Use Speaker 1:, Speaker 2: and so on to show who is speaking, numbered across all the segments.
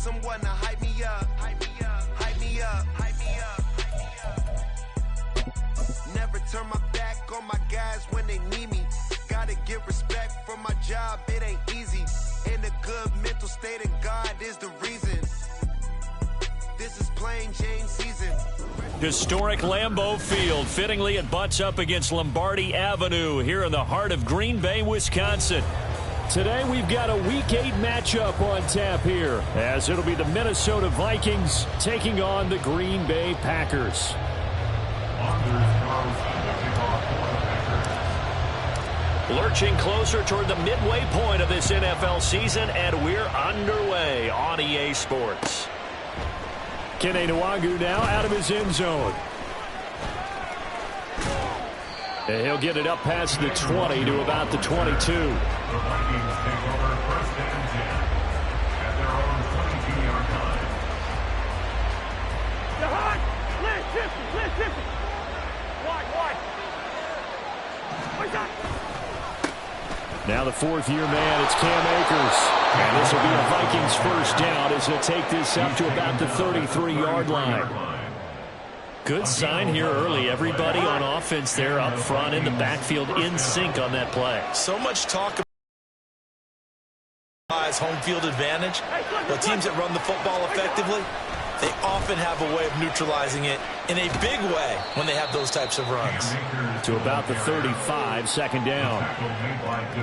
Speaker 1: someone to hype me up, hype me up, hype me up, hype me up, hype me up. Never turn my back on my guys when they need me. Gotta get respect for my job, it ain't easy. In a good mental state, and God is the reason. This is plain Jane season.
Speaker 2: Historic Lambeau Field. Fittingly, it butts up against Lombardi Avenue here in the heart of Green Bay, Wisconsin. Today, we've got a Week 8 matchup on tap here, as it'll be the Minnesota Vikings taking on the Green Bay Packers. Lurching closer toward the midway point of this NFL season, and we're underway on EA Sports. Kene Nwangwu now out of his end zone. And he'll get it up past the 20 to about the 22.
Speaker 3: The Vikings take over first and 10 at their own 22-yard line.
Speaker 2: Now the fourth-year man, it's Cam Akers. And this will be a Vikings first down as he'll take this up to about the 33-yard line. Good sign here early. Everybody on offense there up front in the backfield in sync on that play.
Speaker 4: So much talk about home field advantage. But teams that run the football effectively, they often have a way of neutralizing it in a big way when they have those types of runs.
Speaker 2: To about the 35, second down.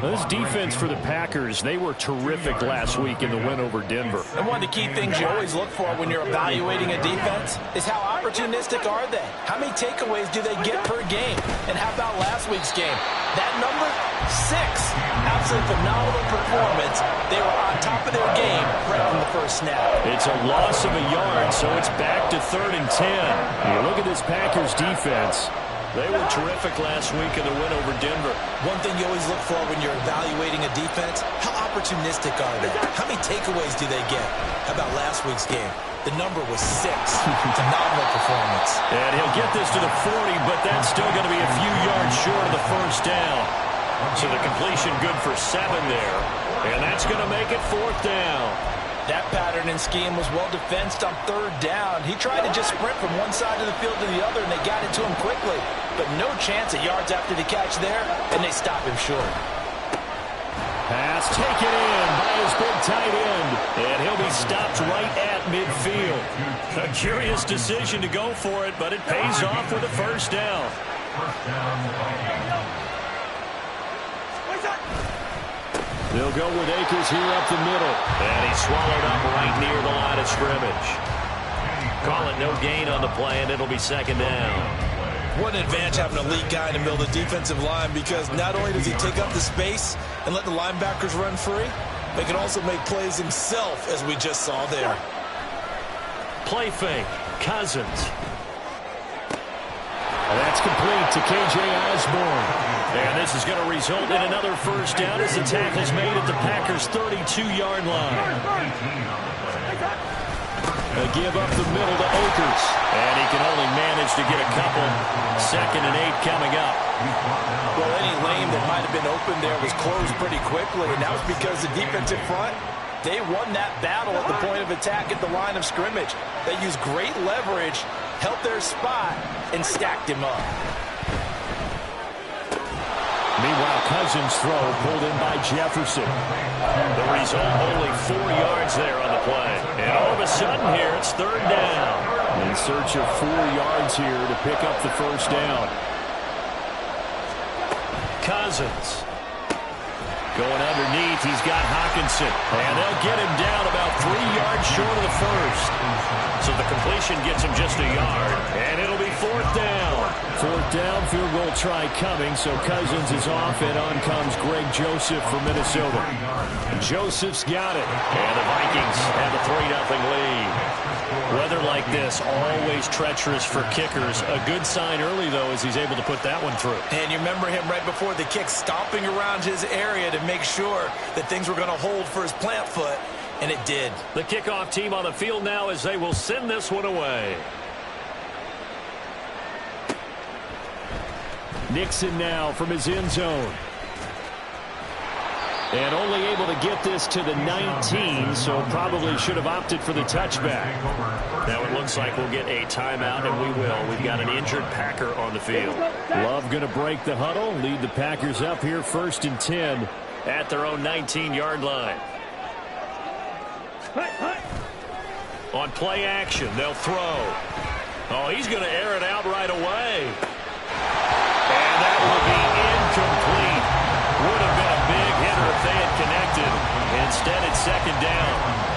Speaker 2: This defense for the Packers, they were terrific last week in the win over Denver.
Speaker 4: And one of the key things you always look for when you're evaluating a defense is how opportunistic are they? How many takeaways do they get per game? And how about last week's game? That number, 6. Absolutely phenomenal performance. They were on top of their game right from the first snap.
Speaker 2: It's a loss of a yard, so it's back to 3rd and 10. You look at this Packers defense. They were terrific last week in the win over Denver.
Speaker 4: One thing you always look for when you're evaluating a defense, how opportunistic are they? How many takeaways do they get? How about last week's game? The number was 6. Phenomenal performance.
Speaker 2: And he'll get this to the 40, but that's still going to be a few yards short of the first down. So the completion good for 7 there. And that's going to make it 4th down.
Speaker 4: That pattern and scheme was well defensed on 3rd down. He tried to just sprint from one side of the field to the other, and they got it to him quickly. But no chance at yards after the catch there, and they stop him short.
Speaker 2: Pass taken in by his big tight end, and he'll be stopped right at midfield. A curious decision to go for it, but it pays off with a first down.
Speaker 3: First down,
Speaker 2: They'll go with Akers here up the middle. And he's swallowed up right near the line of scrimmage. Call it no gain on the play, and it'll be 2nd down.
Speaker 4: What an advantage having an elite guy in the middle of the defensive line, because not only does he take up the space and let the linebackers run free, but he can also make plays himself, as we just saw there.
Speaker 2: Play fake. Cousins. And that's complete to K.J. Osborne. And this is going to result in another first down as the tackle's made at the Packers' 32-yard line. A give up the middle to Akers. And he can only manage to get a couple. 2nd and 8 coming up.
Speaker 4: Well, any lane that might have been open there was closed pretty quickly, and that was because the defensive front, they won that battle at the point of attack at the line of scrimmage. They used great leverage, held their spot, and stacked him up.
Speaker 2: Meanwhile, Cousins' throw pulled in by Jefferson. The result, only 4 yards there on the play. And all of a sudden here, it's 3rd down. In search of 4 yards here to pick up the first down. Cousins. Going underneath, he's got Hockenson. And they'll get him down about 3 yards short of the first. So the completion gets him just a yard. And it'll be 4th down. 4th down, field goal try coming. So Cousins is off, and on comes Greg Joseph from Minnesota. Joseph's got it. And the Vikings have a 3-0 lead. Weather like this, always treacherous for kickers. A good sign early, though, as he's able to put that one through.
Speaker 4: And you remember him right before the kick, stomping around his area to make sure that things were going to hold for his plant foot, and it did.
Speaker 2: The kickoff team on the field now as they will send this one away. Nixon now from his end zone. And only able to get this to the 19, so probably should have opted for the touchback. Now it looks like we'll get a timeout, and we will. We've got an injured Packer on the field. Love going to break the huddle, lead the Packers up here 1st and 10 at their own 19-yard line. On play action, they'll throw. Oh, he's going to air it out right away. And that will be incomplete. Would have been a big hitter if they had connected. Instead, it's 2nd down.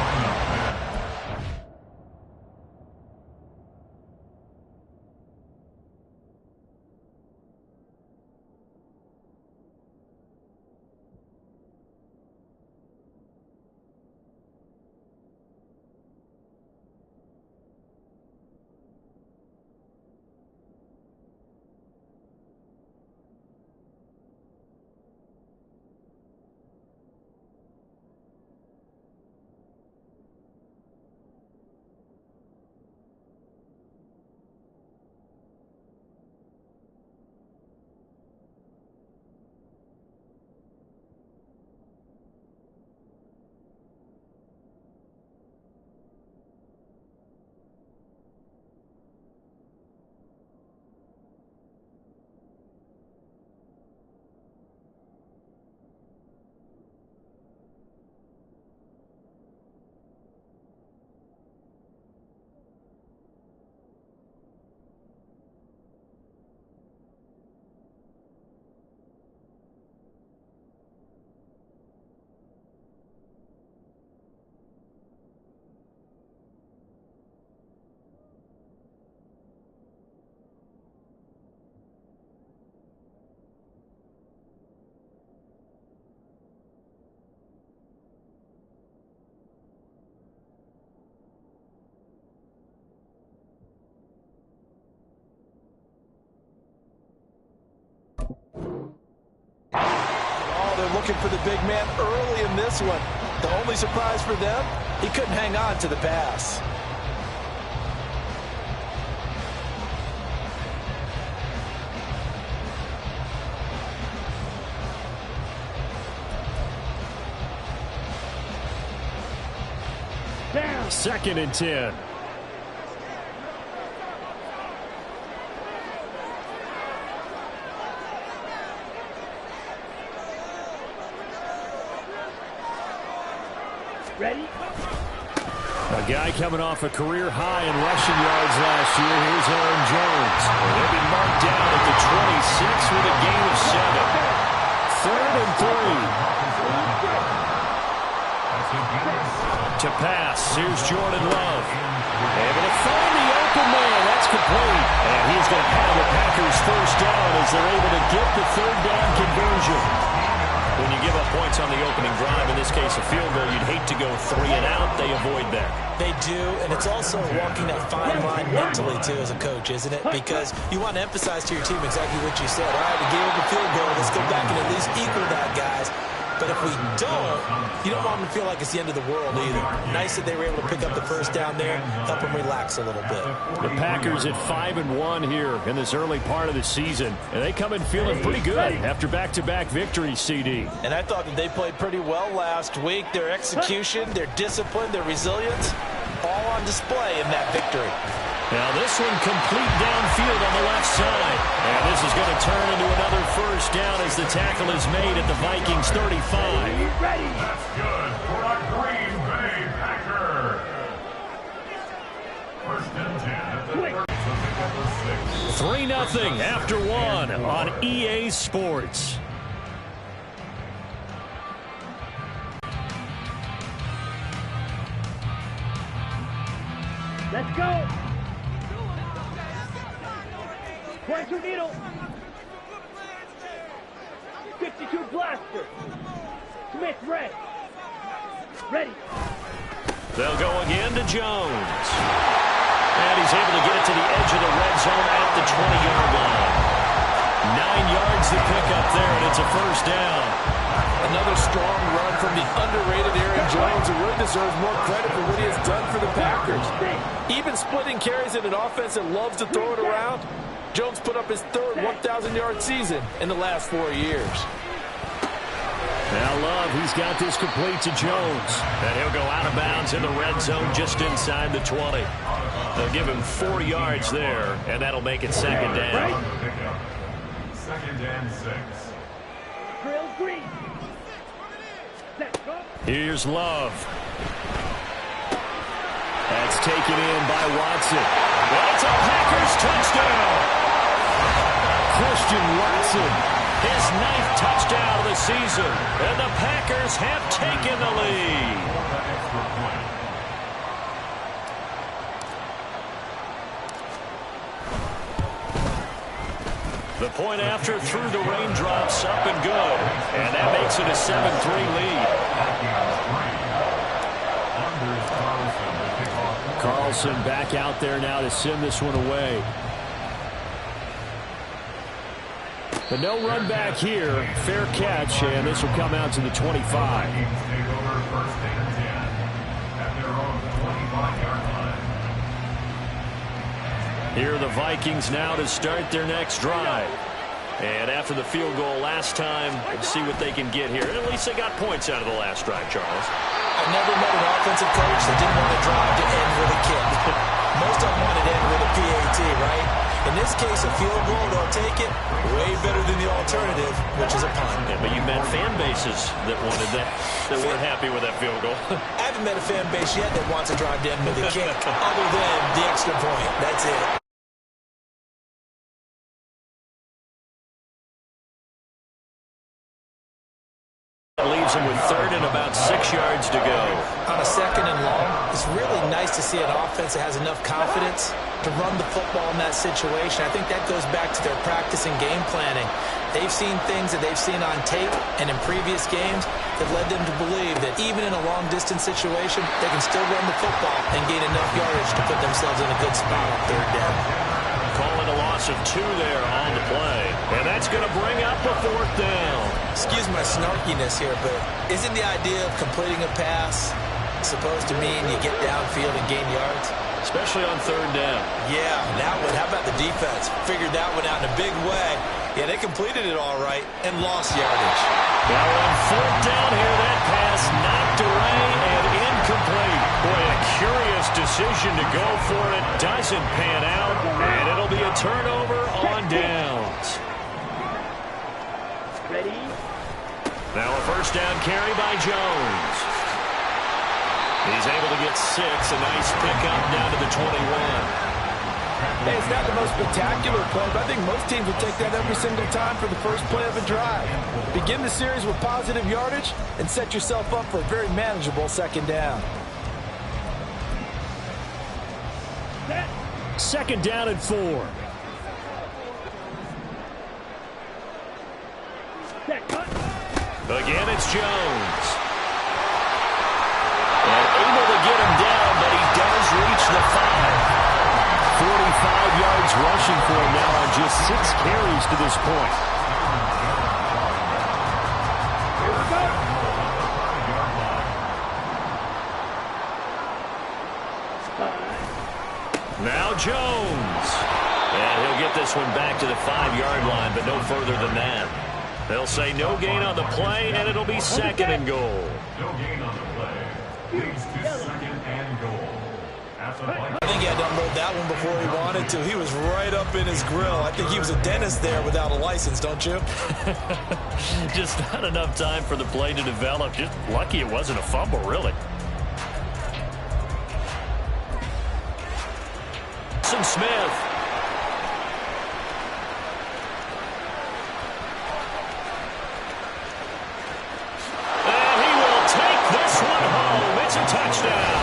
Speaker 4: Looking for the big man early in this one. The only surprise for them, he couldn't hang on to the pass.
Speaker 2: Down. 2nd and 10.
Speaker 5: Ready?
Speaker 2: A guy coming off a career high in rushing yards last year. Here's Aaron Jones. He'll be marked down at the 26 with a gain of 7. 3rd and 3. To pass. Here's Jordan Love. Able to find the open man. That's complete. And he's going to have the Packers 1st down as they're able to get the 3rd down conversion. When you give up points on the opening drive, in this case a field goal, you'd hate to go 3 and out. They avoid that.
Speaker 4: They do, and it's also walking that fine line mentally, too, as a coach, isn't it? Because you want to emphasize to your team exactly what you said. All right, we gave up a field goal. Let's go back and at least equal that, guys. But if we don't, you don't want them to feel like it's the end of the world either. Nice that they were able to pick up the 1st down there, help them relax a little bit.
Speaker 2: The Packers at 5-1 here in this early part of the season, and they come in feeling pretty good after back-to-back victories, CD.
Speaker 4: And I thought that they played pretty well last week. Their execution, their discipline, their resilience, all on display in that victory.
Speaker 2: Now this one complete downfield on the left side. And this is going to turn into another 1st down as the tackle is made at the Vikings 35.
Speaker 3: Ready. That's good for a Green Bay Packer. 1st and 10 at the
Speaker 2: 3-0 after 1 on EA Sports.
Speaker 5: Let's go. 22 needle. 52 blaster. Smith red. Ready.
Speaker 2: They'll go again to Jones. And he's able to get it to the edge of the red zone at the 20-yard line. 9 yards to pick up there, and it's a 1st down.
Speaker 4: Another strong run from the underrated Aaron Jones, who really deserves more credit for what he has done for the Packers. Even splitting carries in an offense that loves to throw it around, Jones put up his 3rd 1,000-yard season in the last 4 years.
Speaker 2: Now Love, he's got this complete to Jones. And he'll go out of bounds in the red zone just inside the 20. They'll give him 4 yards there, and that'll make it second down.
Speaker 3: Second and 6.
Speaker 5: Drill green. Set, go.
Speaker 2: Here's Love. That's taken in by Watson. And it's a Packers touchdown. Christian Watson, his 9th touchdown of the season. And the Packers have taken the lead. The point after through the raindrops, up and good. And that makes it a 7-3 lead. Carlson back out there now to send this one away. But no run back here. Fair catch, and this will come out to the 25. Here are the Vikings now to start their next drive. And after the field goal last time, let's see what they can get here. And at least they got points out of the last drive, Charles.
Speaker 4: I've never met an offensive coach that didn't want to drive to end with a kick. Most of them wanted to end with a PAT, right? In this case, a field goal, they'll take it. Way better than the alternative, which is a punt.
Speaker 2: Yeah, but you met fan bases that wanted that, that weren't happy with that field goal.
Speaker 4: I haven't met a fan base yet that wants to drive to end with a kick, other than the extra point. That's it.
Speaker 2: Leaves him with 3rd and about 6 yards to go.
Speaker 4: On a 2nd and long, it's really nice to see an offense that has enough confidence to run the football in that situation. I think that goes back to their practice and game planning. They've seen things that they've seen on tape and in previous games that led them to believe that even in a long-distance situation, they can still run the football and gain enough yardage to put themselves in a good spot on 3rd down.
Speaker 2: Calling a loss of 2 there on the play. And that's going to bring up a 4th down.
Speaker 4: Excuse my snarkiness here, but isn't the idea of completing a pass supposed to mean you get downfield and gain yards?
Speaker 2: Especially on 3rd down.
Speaker 4: Yeah, that one. How about the defense? Figured that one out in a big way. Yeah, they completed it all right and lost yardage.
Speaker 2: Now on 4th down here, that pass knocked away and incomplete. Boy, a curious decision to go for it. Doesn't pan out, and it'll be a turnover on downs.
Speaker 5: Ready?
Speaker 2: Now a 1st down carry by Jones. He's able to get 6. A nice pickup down to the 21.
Speaker 6: Hey, it's not the most spectacular play, but I think most teams will take that every single time for the first play of a drive. Begin the series with positive yardage and set yourself up for a very manageable 2nd down.
Speaker 2: 2nd down and 4. Again, it's Jones. And able to get him down, but he does reach the 5. 45 yards rushing for him now on just 6 carries to this point. Now Jones. And he'll get this one back to the 5-yard line, but no further than that. They'll say no gain on the play, and it'll be 2nd and goal.
Speaker 3: No gain on the play. Leads to 2nd and goal.
Speaker 4: I think he had to unload that one before he wanted to. He was right up in his grill. I think he was a dentist there without a license, don't you?
Speaker 2: Just not enough time for the play to develop. Just lucky it wasn't a fumble, really. Smith. And he will take this one home. It's a touchdown.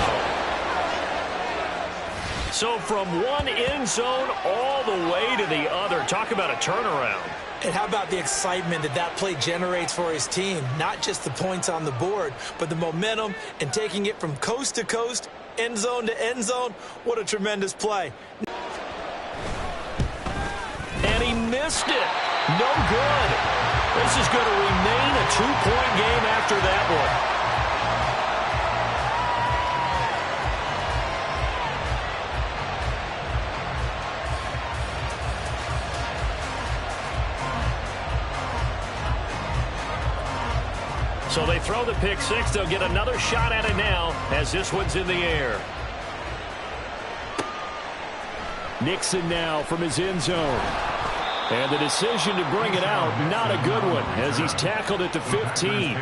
Speaker 2: So from one end zone all the way to the other. Talk about a turnaround.
Speaker 4: And how about the excitement that that play generates for his team? Not just the points on the board, but the momentum and taking it from coast to coast, end zone to end zone. What a tremendous play.
Speaker 2: And he missed it. No good. This is going to remain a 2-point game after that one. So they throw the pick six. They'll get another shot at it now as this one's in the air. Nixon now from his end zone. And the decision to bring it out, not a good one, as he's tackled at the 15.